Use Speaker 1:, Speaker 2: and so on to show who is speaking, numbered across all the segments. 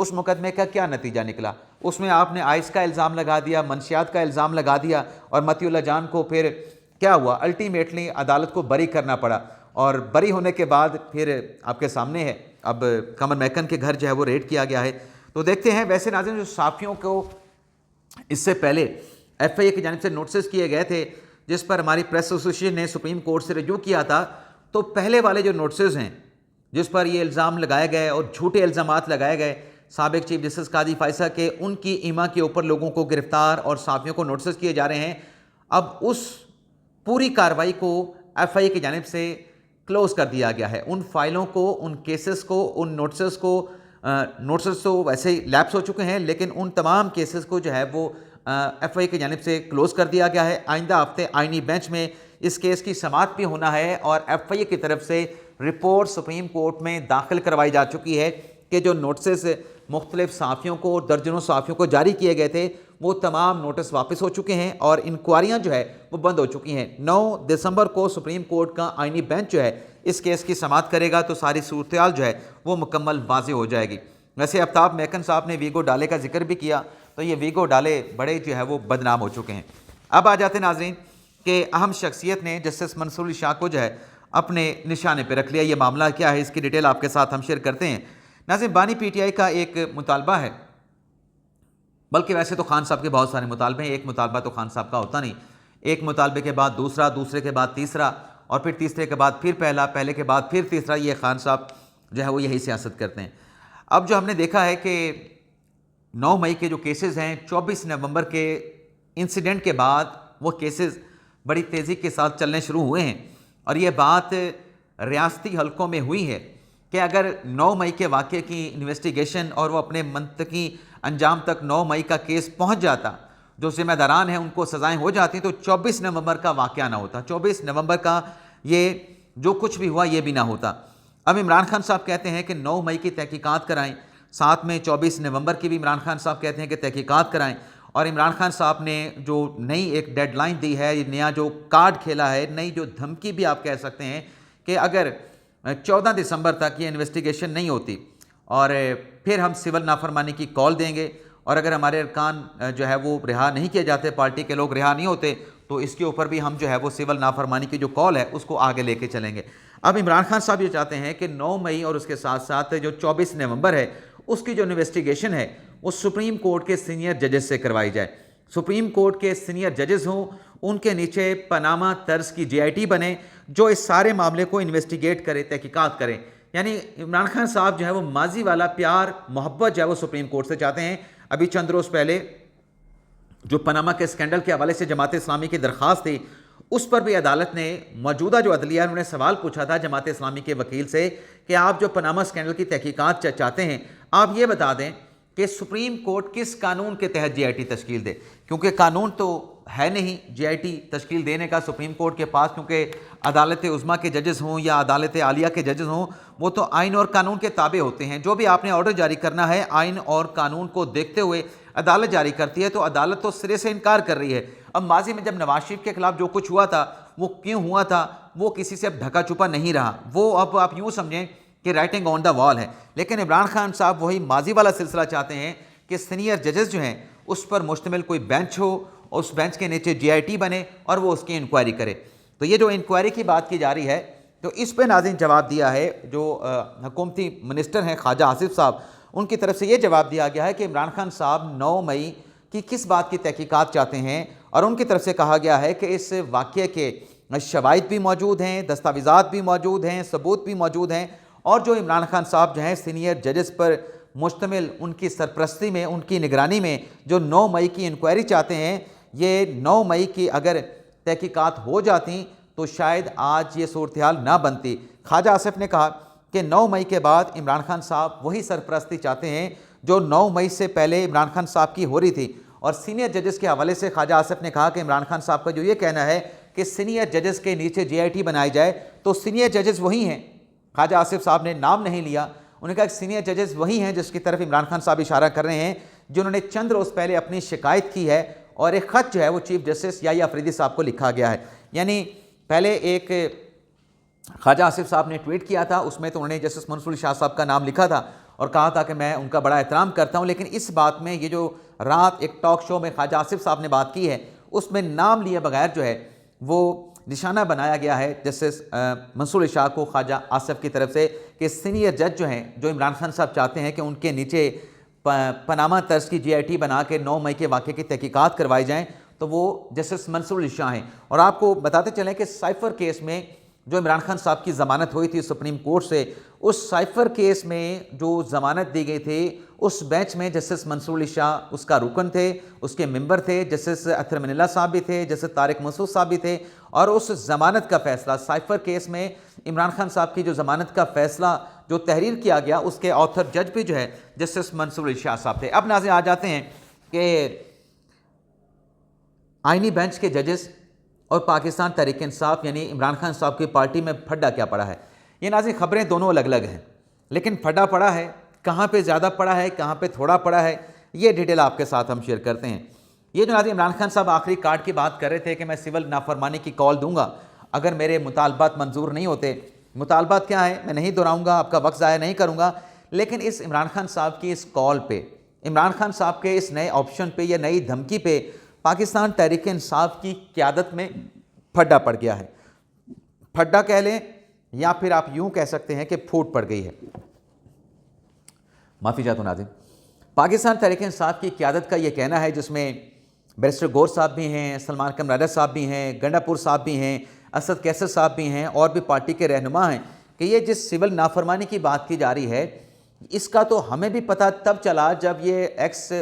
Speaker 1: اس مقدمے کا کیا نتیجہ نکلا؟ اس میں آپ نے آئس کا الزام لگا دیا، منشیات کا الزام لگا دیا، اور متی اللہ جان کو پھر کیا ہوا؟ الٹیمیٹلی عدالت کو بری کرنا پڑا، اور بری ہونے کے بعد پھر آپ کے سامنے ہے اب قمر محکن کے گھر جو ہے وہ ریڈ کیا گیا ہے۔ تو دیکھتے ہیں ویسے ناظرین جو صحافیوں کو اس سے پہلے ایف آئی اے کی جانب سے نوٹسز کیے گئے تھے جس پر ہماری پریس ایسوسیشن نے سپریم کورٹ سے رجوع کیا تھا، تو پہلے والے جو نوٹسز ہیں جس پر یہ الزام لگائے گئے اور جھوٹے الزامات لگائے گئے سابق چیف جسٹس قاضی فائزہ کے، ان کی ایما کے اوپر لوگوں کو گرفتار اور صحافیوں کو نوٹسز کیے جا رہے ہیں، اب اس پوری کارروائی کو ایف آئی اے کی جانب سے کلوز کر دیا گیا ہے۔ ان فائلوں کو، ان کیسز کو، ان نوٹسز کو، نوٹسز تو ویسے ہی لیپس ہو چکے ہیں لیکن ان تمام کیسز کو جو ہے وہ ایف آئی اے کی جانب سے کلوز کر دیا گیا ہے۔ آئندہ ہفتے آئینی بینچ میں اس کیس کی سماعت بھی ہونا ہے، اور ایف آئی اے کی طرف سے رپورٹ سپریم کورٹ میں داخل کروائی جا چکی ہے کہ جو نوٹسز مختلف صحافیوں کو، درجنوں صحافیوں کو جاری کیے گئے تھے، وہ تمام نوٹس واپس ہو چکے ہیں اور انکوائریاں جو ہے وہ بند ہو چکی ہیں۔ 9 دسمبر کو سپریم کورٹ کا آئینی بینچ جو ہے اس کیس کی سماعت کرے گا، تو ساری صورتحال جو ہے وہ مکمل واضح ہو جائے گی۔ ویسے آفتاب محکن صاحب نے ویگو ڈالے کا ذکر بھی کیا، تو یہ ویگو ڈالے بڑے جو ہے وہ بدنام ہو چکے ہیں۔ اب آ جاتے ہیں ناظرین کہ اہم شخصیت نے جسٹس منصور علی شاہ کو جو ہے اپنے نشانے پہ رکھ لیا۔ یہ معاملہ کیا ہے اس کی ڈیٹیل آپ کے ساتھ ہم شیئر کرتے ہیں۔ ناظرین بانی پی ٹی آئی کا ایک مطالبہ ہے، بلکہ ویسے تو خان صاحب کے بہت سارے مطالبے ہیں، ایک مطالبہ تو خان صاحب کا ہوتا نہیں، ایک مطالبے کے بعد دوسرا، دوسرے کے بعد تیسرا، اور پھر تیسرے کے بعد پھر پہلا، پہلے کے بعد پھر تیسرا، یہ خان صاحب جو ہے وہ یہی سیاست کرتے ہیں۔ اب جو ہم نے دیکھا ہے کہ 9 مئی کے جو کیسز ہیں، 24 نومبر کے انسیڈنٹ کے بعد وہ کیسز بڑی تیزی کے ساتھ چلنے شروع ہوئے ہیں، اور یہ بات ریاستی حلقوں میں ہوئی ہے کہ اگر 9 مئی کے واقعے کی انویسٹیگیشن اور وہ اپنے منطقی انجام تک 9 مئی کا کیس پہنچ جاتا، جو ذمہ داران ہیں ان کو سزائیں ہو جاتی، تو 24 نومبر کا واقعہ نہ ہوتا، 24 نومبر کا یہ جو کچھ بھی ہوا یہ بھی نہ ہوتا۔ اب عمران خان صاحب کہتے ہیں کہ 9 مئی کی تحقیقات کرائیں، ساتھ میں 24 نومبر کی بھی عمران خان صاحب کہتے ہیں کہ تحقیقات کرائیں، اور عمران خان صاحب نے جو نئی ایک ڈیڈ لائن دی ہے، نیا جو کارڈ کھیلا ہے، نئی جو دھمکی بھی آپ کہہ سکتے ہیں کہ اگر 14 دسمبر تک یہ انویسٹیگیشن نہیں ہوتی اور پھر ہم سول نافرمانی کی کال دیں گے، اور اگر ہمارے ارکان جو ہے وہ رہا نہیں کیے جاتے، پارٹی کے لوگ رہا نہیں ہوتے، تو اس کے اوپر بھی ہم جو ہے وہ سول نافرمانی کی جو کال ہے اس کو آگے لے کے چلیں گے۔ اب عمران خان صاحب یہ چاہتے ہیں کہ 9 مئی اور اس کے ساتھ ساتھ جو 24 نومبر ہے اس کی جو انویسٹیگیشن ہے وہ سپریم کورٹ کے سینئر ججز سے کروائی جائے، سپریم کورٹ کے سینئر ججز ہوں، ان کے نیچے پاناما طرز کی جے آئی ٹی بنے جو اس سارے معاملے کو انویسٹیگیٹ کرے، تحقیقات کرے۔ یعنی عمران خان صاحب جو ہے وہ ماضی والا پیار محبت جو ہے وہ سپریم کورٹ سے چاہتے ہیں۔ ابھی چند روز پہلے جو پاناما کے اسکینڈل کے حوالے سے جماعت اسلامی کی درخواست تھی، اس پر بھی عدالت نے موجودہ جو عدلیہ انہوں نے سوال پوچھا تھا جماعت اسلامی کے وکیل سے کہ آپ جو پاناما اسکینڈل کی تحقیقات چاہتے ہیں، آپ یہ بتا دیں کہ سپریم کورٹ کس قانون کے تحت جے آئی ٹی تشکیل دے، کیونکہ قانون تو ہے نہیں جے آئی ٹی تشکیل دینے کا سپریم کورٹ کے پاس، کیونکہ عدالت عظمیٰ کے ججز ہوں یا عدالت عالیہ کے ججز ہوں، وہ تو آئین اور قانون کے تابع ہوتے ہیں۔ جو بھی آپ نے آرڈر جاری کرنا ہے آئین اور قانون کو دیکھتے ہوئے عدالت جاری کرتی ہے، تو عدالت تو سرے سے انکار کر رہی ہے۔ اب ماضی میں جب نواز شریف کے خلاف جو کچھ ہوا تھا وہ کیوں ہوا تھا، وہ کسی سے اب ڈھکا چھپا نہیں رہا، وہ اب آپ یوں سمجھیں کہ رائٹنگ آن دا وال ہے۔ لیکن عمران خان صاحب وہی ماضی والا سلسلہ چاہتے ہیں کہ سینئر ججز جو ہیں اس پر مشتمل کوئی بینچ ہو، اس بینچ کے نیچے جے آئی ٹی بنے اور وہ اس کی انکوائری کرے۔ تو یہ جو انکوائری کی بات کی جا رہی ہے، تو اس پہ ناظرین جواب دیا ہے جو حکومتی منسٹر ہیں خواجہ آصف صاحب، ان کی طرف سے یہ جواب دیا گیا ہے کہ عمران خان صاحب 9 مئی کی کس بات کی تحقیقات چاہتے ہیں، اور ان کی طرف سے کہا گیا ہے کہ اس واقعے کے شواہد بھی موجود ہیں، دستاویزات بھی موجود ہیں، ثبوت بھی موجود ہیں، اور جو عمران خان صاحب جو ہیں سینئر ججز پر مشتمل ان کی سرپرستی میں، ان کی نگرانی میں جو 9 مئی کی انکوائری چاہتے ہیں، یہ 9 مئی کی اگر تحقیقات ہو جاتی تو شاید آج یہ صورتحال نہ بنتی۔ خواجہ آصف نے کہا کہ 9 مئی کے بعد عمران خان صاحب وہی سرپرستی چاہتے ہیں جو 9 مئی سے پہلے عمران خان صاحب کی ہو رہی تھی، اور سینئر ججز کے حوالے سے خواجہ آصف نے کہا کہ عمران خان صاحب کا جو یہ کہنا ہے کہ سینئر ججز کے نیچے جے آئی ٹی بنائی جائے، تو سینئر ججز وہی ہیں۔ خواجہ آصف صاحب نے نام نہیں لیا، انہوں نے کہا کہ سینئر ججز وہی ہیں جس کی طرف عمران خان صاحب اشارہ کر رہے ہیں، جنہوں نے چند روز پہلے اپنی شکایت کی ہے، اور ایک خط جو ہے وہ چیف جسٹس یحییٰ آفریدی صاحب کو لکھا گیا ہے۔ یعنی پہلے ایک خواجہ آصف صاحب نے ٹویٹ کیا تھا، اس میں تو انہوں نے جسٹس منصور علی شاہ صاحب کا نام لکھا تھا، اور کہا تھا کہ میں ان کا بڑا احترام کرتا ہوں، لیکن اس بات میں یہ جو رات ایک ٹاک شو میں خواجہ آصف صاحب نے بات کی ہے اس میں نام لیے بغیر جو ہے وہ نشانہ بنایا گیا ہے جسٹس منصور علی شاہ کو خواجہ آصف کی طرف سے کہ سینئر جج جو ہیں، جو عمران خان صاحب چاہتے ہیں کہ ان کے نیچے پاناما طرز کی GIT بنا کے 9 مئی کے واقعے کی تحقیقات کروائی جائیں، تو وہ جسٹس منصور علی شاہ ہیں۔ اور آپ کو بتاتے چلیں کہ سائفر کیس میں جو عمران خان صاحب کی ضمانت ہوئی تھی سپریم کورٹ سے، اس سائفر کیس میں جو ضمانت دی گئی تھی اس بینچ میں جسٹس منصور علی شاہ اس کا رکن تھے، اس کے ممبر تھے، جسٹس اطہر من اللہ صاحب بھی تھے، جسٹس طارق مسعود صاحب بھی تھے، اور اس ضمانت کا فیصلہ سائفر کیس میں عمران خان صاحب کی جو ضمانت کا فیصلہ جو تحریر کیا گیا اس کے آتھر جج بھی جو ہے جسٹس منصور علی شاہ صاحب تھے۔ اب ناظرین آ جاتے ہیں کہ آئینی بینچ کے ججز اور پاکستان تحریک انصاف یعنی عمران خان صاحب کی پارٹی میں پھڈا کیا پڑا ہے۔ یہ ناظرین خبریں دونوں الگ الگ ہیں، لیکن پھڈا پڑا ہے، کہاں پہ زیادہ پڑا ہے کہاں پہ تھوڑا پڑا ہے، یہ ڈیٹیل آپ کے ساتھ ہم شیئر کرتے ہیں۔ یہ جو ناظرین عمران خان صاحب آخری کارڈ کی بات کر رہے تھے کہ میں سول نافرمانی کی کال دوں گا اگر میرے مطالبات منظور نہیں ہوتے۔ مطالبات کیا ہیں میں نہیں دہراؤں گا، آپ کا وقت ضائع نہیں کروں گا، لیکن اس عمران خان صاحب کی اس کال پہ، عمران خان صاحب کے اس نئے آپشن پہ یا نئی دھمکی پہ پاکستان تحریک انصاف کی قیادت میں پھڈا پڑ گیا ہے۔ پھڈا کہہ لیں یا پھر آپ یوں کہہ سکتے ہیں کہ پھوٹ پڑ گئی ہے۔ معافی چاہتا ہوں ناظرین۔ پاکستان تحریک انصاف کی قیادت کا یہ کہنا ہے، جس میں بیرسٹر گور صاحب بھی ہیں، سلمان قمر راجہ صاحب بھی ہیں، گنڈا پور صاحب بھی ہیں، اسد کیسر صاحب بھی ہیں، اور بھی پارٹی کے رہنما ہیں، کہ یہ جس سول نافرمانی کی بات کی جا رہی ہے اس کا تو ہمیں بھی پتہ تب چلا جب یہ ایکس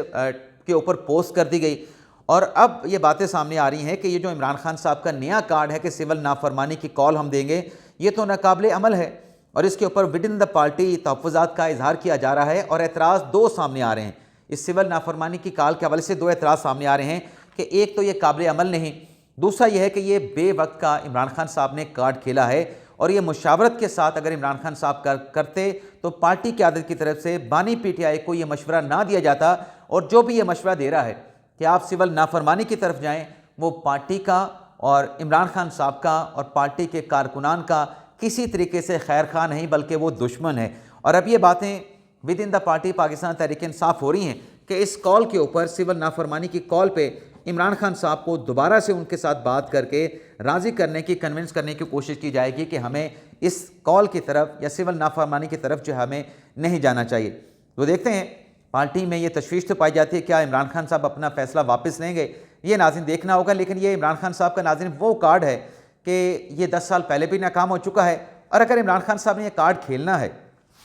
Speaker 1: کے اوپر پوسٹ کر دی گئی، اور اب یہ باتیں سامنے آ رہی ہیں کہ یہ جو عمران خان صاحب کا نیا کارڈ ہے کہ سول نافرمانی کی کال ہم دیں گے، یہ تو ناقابل عمل ہے، اور اس کے اوپر ود ان دا پارٹی تحفظات کا اظہار کیا جا رہا ہے، اور اعتراض دو سامنے آ رہے ہیں۔ اس سول نافرمانی کی کال کے حوالے سے دو اعتراض سامنے آ رہے ہیں کہ ایک تو یہ قابل عمل نہیں، دوسرا یہ ہے کہ یہ بے وقت کا عمران خان صاحب نے کارڈ کھیلا ہے، اور یہ مشاورت کے ساتھ اگر عمران خان صاحب کرتے تو پارٹی قیادت کی طرف سے بانی PTI کو یہ مشورہ نہ دیا جاتا، اور جو بھی یہ مشورہ دے رہا ہے کہ آپ سول نافرمانی کی طرف جائیں، وہ پارٹی کا اور عمران خان صاحب کا اور پارٹی کے کارکنان کا کسی طریقے سے خیر خواہ نہیں بلکہ وہ دشمن ہے۔ اور اب یہ باتیں with in the party Pakistan Tehreek Insaf ہو رہی ہیں کہ اس کال کے اوپر سول نافرمانی کی کال پہ عمران خان صاحب کو دوبارہ سے ان کے ساتھ بات کر کے راضی کرنے کی، کنونس کرنے کی کوشش کی جائے گی کہ ہمیں اس کال کی طرف یا سول نافرمانی کی طرف جو ہمیں نہیں جانا چاہیے۔ تو دیکھتے ہیں، پارٹی میں یہ تشویش تو پائی جاتی ہے کیا عمران خان صاحب اپنا فیصلہ واپس لیں گے، یہ ناظرین دیکھنا ہوگا، لیکن یہ عمران خان صاحب کا ناظرین وہ کارڈ ہے کہ یہ 10 سال پہلے بھی ناکام ہو چکا ہے، اور اگر عمران خان صاحب نے یہ کارڈ کھیلنا ہے،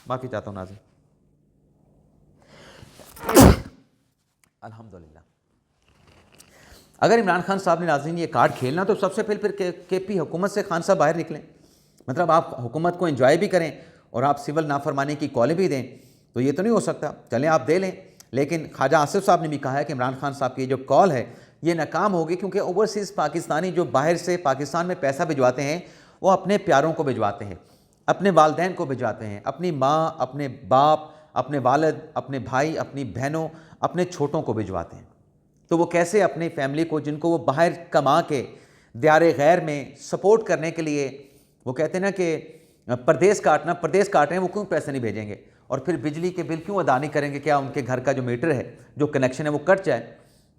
Speaker 1: معافی چاہتا ہوں ناظرین، الحمدللہ، اگر عمران خان صاحب نے ناظرین یہ کارڈ کھیلنا تو سب سے پہلے KP حکومت سے خان صاحب باہر نکلیں، مطلب آپ حکومت کو انجوائے بھی کریں اور آپ سول نافرمانی کی کالیں بھی دیں، تو یہ تو نہیں ہو سکتا، چلیں آپ دے لیں، لیکن خواجہ آصف صاحب نے بھی کہا ہے کہ عمران خان صاحب کی جو کال ہے یہ ناکام ہوگی، کیونکہ اوورسیز پاکستانی جو باہر سے پاکستان میں پیسہ بھجواتے ہیں وہ اپنے پیاروں کو بھجواتے ہیں، اپنے والدین کو بھجواتے ہیں، اپنی ماں، اپنے باپ، اپنے والد، اپنے بھائی، اپنی بہنوں، اپنے چھوٹوں کو بھجواتے ہیں، تو وہ کیسے اپنی فیملی کو جن کو وہ باہر کما کے دیار غیر میں سپورٹ کرنے کے لیے، وہ کہتے ہیں نا کہ پردیس کاٹ رہے ہیں، وہ کیوں پیسے نہیں بھیجیں گے، اور پھر بجلی کے بل کیوں ادا نہیں کریں گے، کیا ان کے گھر کا جو میٹر ہے، جو کنیکشن ہے وہ کٹ جائے۔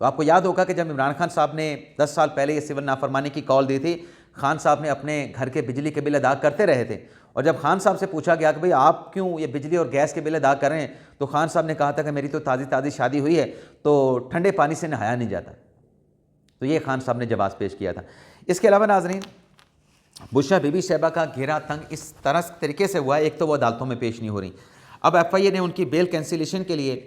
Speaker 1: تو آپ کو یاد ہوگا کہ جب عمران خان صاحب نے 10 سال پہلے یہ سول نافرمانی کی کال دی تھی، خان صاحب نے اپنے گھر کے بجلی کے بل ادا کرتے رہے تھے، اور جب خان صاحب سے پوچھا گیا کہ بھئی آپ کیوں یہ بجلی اور گیس کے بل ادا کر رہے ہیں، تو خان صاحب نے کہا تھا کہ میری تو تازی شادی ہوئی ہے تو ٹھنڈے پانی سے نہایا نہیں جاتا، تو یہ خان صاحب نے جواز پیش کیا تھا۔ اس کے علاوہ ناظرین، بشرا بی بی صاحبہ کا گھیرا تنگ اس طریقے سے ہوا ہے، ایک تو وہ عدالتوں میں پیش نہیں ہو رہی، اب FIA نے ان کی بیل کینسلیشن کے لیے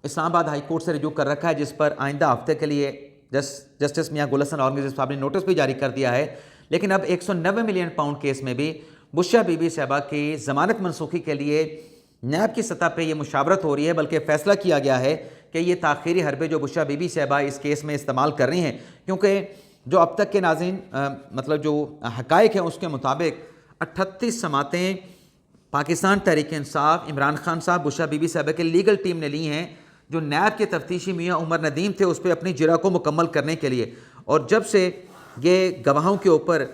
Speaker 1: اسلام آباد ہائی کورٹ سے رجوع کر رکھا ہے، جس پر آئندہ ہفتے کے لیے جسٹس میاں گل حسن اورنگزیب صاحب نے نوٹس بھی جاری کر دیا ہے، لیکن اب 190 ملین پاؤنڈ کیس میں بھی بشرا بی بی صاحبہ کی ضمانت منسوخی کے لیے نیب کی سطح پہ یہ مشاورت ہو رہی ہے، بلکہ فیصلہ کیا گیا ہے کہ یہ تاخیری حربے جو بشرا بی بی صاحبہ اس کیس میں استعمال کر رہی ہیں، کیونکہ جو اب تک کے ناظرین مطلب جو حقائق ہیں اس کے مطابق 38 سماعتیں پاکستان تحریک انصاف، عمران خان صاحب، بشرا بی بی صاحبہ کے لیگل ٹیم نے لی ہیں، جو نیب کے تفتیشی میاں عمر ندیم تھے اس پہ اپنی جرح کو مکمل کرنے کے لیے، اور جب سے یہ گواہوں کے اوپر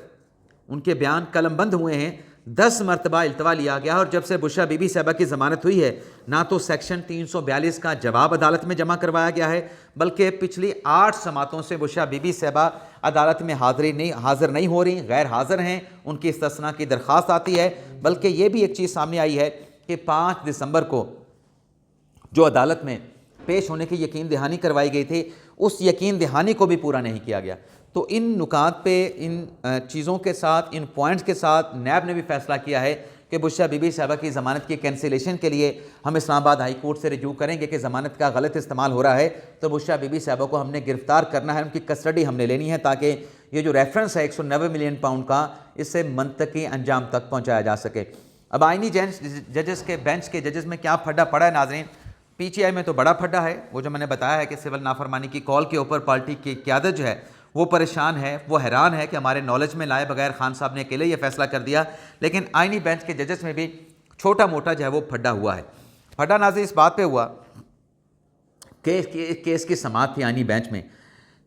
Speaker 1: ان کے بیان قلم بند ہوئے ہیں 10 مرتبہ التوا لیا گیا، اور جب سے بشریٰ بی بی صاحبہ کی ضمانت ہوئی ہے نہ تو سیکشن 342 کا جواب عدالت میں جمع کروایا گیا ہے، بلکہ پچھلی 8 سماعتوں سے بشریٰ بی بی صاحبہ عدالت میں حاضر نہیں ہو رہی، غیر حاضر ہیں، ان کی استثناء کی درخواست آتی ہے۔ بلکہ یہ بھی ایک چیز سامنے آئی ہے کہ 5 دسمبر کو جو عدالت میں پیش ہونے کی یقین دہانی کروائی گئی تھی، اس یقین دہانی کو بھی پورا نہیں کیا گیا۔ تو ان نکات پہ، ان چیزوں کے ساتھ، ان پوائنٹس کے ساتھ نیب نے بھی فیصلہ کیا ہے کہ بشریٰ بی بی صاحبہ کی ضمانت کی کینسلیشن کے لیے ہم اسلام آباد ہائی کورٹ سے رجوع کریں گے کہ ضمانت کا غلط استعمال ہو رہا ہے، تو بشریٰ بی بی صاحبہ کو ہم نے گرفتار کرنا ہے، ان کی کسٹڈی ہم نے لینی ہے، تاکہ یہ جو ریفرنس ہے 190 ملین پاؤنڈ کا، اس سے منطقی انجام تک پہنچایا جا سکے۔ اب آئینی ججز کے بینچ کے ججز میں کیا پھڈا پڑا ہے ناظرین؟ پی ٹی آئی میں تو بڑا پھڈا ہے، وہ جو میں نے بتایا ہے کہ سول نافرمانی کی کال کے اوپر پارٹی کی قیادت جو ہے وہ پریشان ہے، وہ حیران ہے کہ ہمارے نالج میں لائے بغیر خان صاحب نے اکیلے یہ فیصلہ کر دیا۔ لیکن آئینی بینچ کے ججز میں بھی چھوٹا موٹا جو ہے وہ پھڈا ہوا ہے۔ پھڈا ناظرین اس بات پہ ہوا کہ کیس کی سماعت تھی آئینی بینچ میں،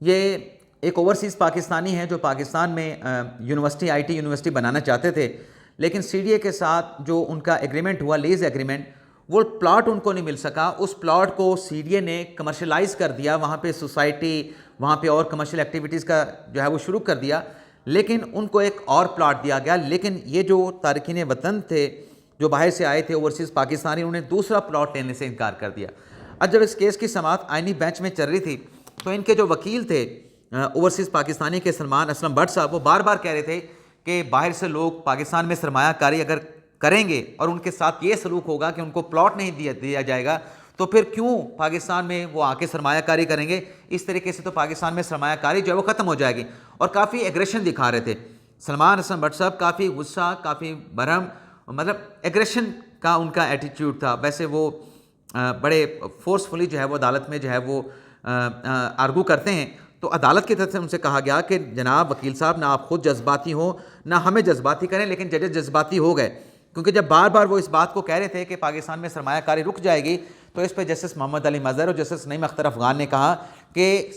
Speaker 1: یہ ایک اوورسیز پاکستانی ہے جو پاکستان میں یونیورسٹی آئی ٹی یونیورسٹی بنانا چاہتے تھے، لیکن سی ڈی اے کے ساتھ جو ان کا ایگریمنٹ ہوا، لیز ایگریمنٹ، وہ پلاٹ ان کو نہیں مل سکا۔ اس پلاٹ کو سی ڈی اے نے کمرشلائز کر دیا، وہاں پہ سوسائٹی، وہاں پہ اور کمرشل ایکٹیویٹیز کا جو ہے وہ شروع کر دیا، لیکن ان کو ایک اور پلاٹ دیا گیا۔ لیکن یہ جو تارکین وطن تھے، جو باہر سے آئے تھے اوورسیز پاکستانی، انہوں نے دوسرا پلاٹ لینے سے انکار کر دیا۔ اب جب اس کیس کی سماعت آئینی بینچ میں چل رہی تھی تو ان کے جو وکیل تھے اوورسیز پاکستانی کے سلمان اسلم بٹ صاحب، وہ بار بار کہہ رہے تھے کہ باہر سے لوگ پاکستان میں سرمایہ کاری اگر کریں گے اور ان کے ساتھ یہ سلوک ہوگا کہ ان کو پلاٹ نہیں دیا جائے گا، تو پھر کیوں پاکستان میں وہ آ کے سرمایہ کاری کریں گے؟ اس طریقے سے تو پاکستان میں سرمایہ کاری جو ہے وہ ختم ہو جائے گی۔ اور کافی ایگریشن دکھا رہے تھے سلمان اسلم بٹ صاحب، کافی غصہ، کافی برہم، مطلب ایگریشن کا ان کا ایٹیٹیوڈ تھا۔ ویسے وہ بڑے فورسفلی جو ہے وہ عدالت میں جو ہے وہ آرگو کرتے ہیں، تو عدالت کی طرف سے ان سے کہا گیا کہ جناب وکیل صاحب، نہ آپ خود جذباتی ہوں نہ ہمیں جذباتی کریں، لیکن ججز جذباتی ہو گئے، کیونکہ جب بار بار وہ اس بات کو کہہ رہے تھے کہ پاکستان میں سرمایہ کاری رک جائے گی، تو اس پہ جسٹس محمد علی مظہر اور جسٹس نعیم اختر افغان نے کہا کہ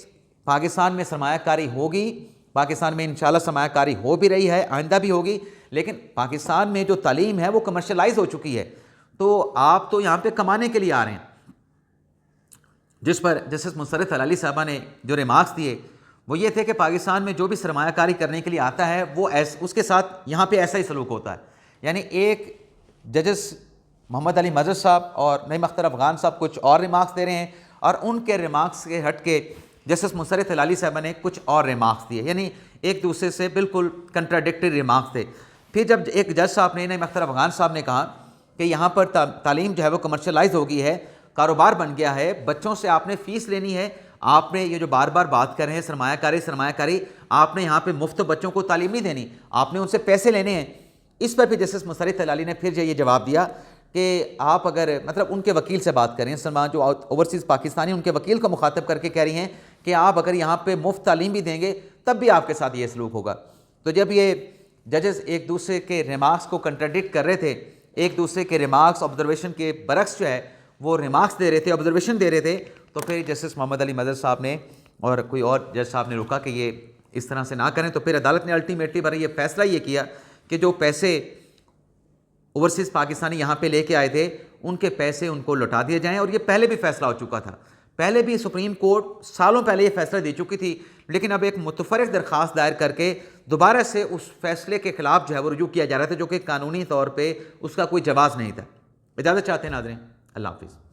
Speaker 1: پاکستان میں سرمایہ کاری ہوگی، پاکستان میں انشاءاللہ سرمایہ کاری ہو بھی رہی ہے، آئندہ بھی ہوگی، لیکن پاکستان میں جو تعلیم ہے وہ کمرشلائز ہو چکی ہے، تو آپ تو یہاں پہ کمانے کے لیے آ رہے ہیں۔ جس پر جسٹس مسرت ہلالی صاحبہ نے جو ریمارکس دیے وہ یہ تھے کہ پاکستان میں جو بھی سرمایہ کاری کرنے کے لیے آتا ہے وہ اس کے ساتھ یہاں پہ ایسا ہی سلوک ہوتا ہے۔ یعنی ایک ججز محمد علی مظہر صاحب اور نعیم اختر افغان صاحب کچھ اور ریمارکس دے رہے ہیں، اور ان کے ریمارکس کے ہٹ کے جسٹس مسرت ہلالی صاحبہ نے کچھ اور ریمارکس دیے، یعنی ایک دوسرے سے بالکل کنٹراڈکٹری ریمارکس تھے۔ پھر جب ایک جج صاحب نے، نعیم اختر افغان صاحب نے کہا کہ یہاں پر تعلیم جو ہے وہ کمرشلائز ہو گئی ہے، کاروبار بن گیا ہے، بچوں سے آپ نے فیس لینی ہے، آپ نے یہ جو بار بار بات کر رہے ہیں سرمایہ کاری، آپ نے یہاں پہ مفت بچوں کو تعلیم نہیں دینی، آپ نے ان سے پیسے لینے ہیں۔ اس پر بھی جسٹس مسرت ہلالی نے پھر یہ جواب دیا کہ آپ اگر مطلب ان کے وکیل سے بات کریں، سلمان جو اوورسیز پاکستانی ان کے وکیل کو مخاطب کر کے کہہ رہی ہیں کہ آپ اگر یہاں پہ مفت تعلیم بھی دیں گے تب بھی آپ کے ساتھ یہ سلوک ہوگا۔ تو جب یہ ججز ایک دوسرے کے ریمارکس کو کنٹراڈکٹ کر رہے تھے، ایک دوسرے کے ریمارکس آبزرویشن کے برعکس جو ہے وہ ریمارکس دے رہے تھے، آبزرویشن دے رہے تھے، تو پھر جسٹس محمد علی مظہر صاحب نے اور کوئی اور جج صاحب نے رکا کہ یہ اس طرح سے نہ کریں، تو پھر عدالت نے الٹیمیٹلی برای یہ فیصلہ یہ کیا کہ جو پیسے اوورسیز پاکستانی یہاں پہ لے کے آئے تھے ان کے پیسے ان کو لوٹا دیے جائیں۔ اور یہ پہلے بھی فیصلہ ہو چکا تھا، پہلے بھی سپریم کورٹ سالوں پہلے یہ فیصلہ دے چکی تھی، لیکن اب ایک متفرق درخواست دائر کر کے دوبارہ سے اس فیصلے کے خلاف جو ہے وہ رجوع کیا جا رہا تھا، جو کہ قانونی طور پہ اس کا کوئی جواز نہیں تھا۔ اجازت چاہتے ہیں ناظرین، اللہ حافظ۔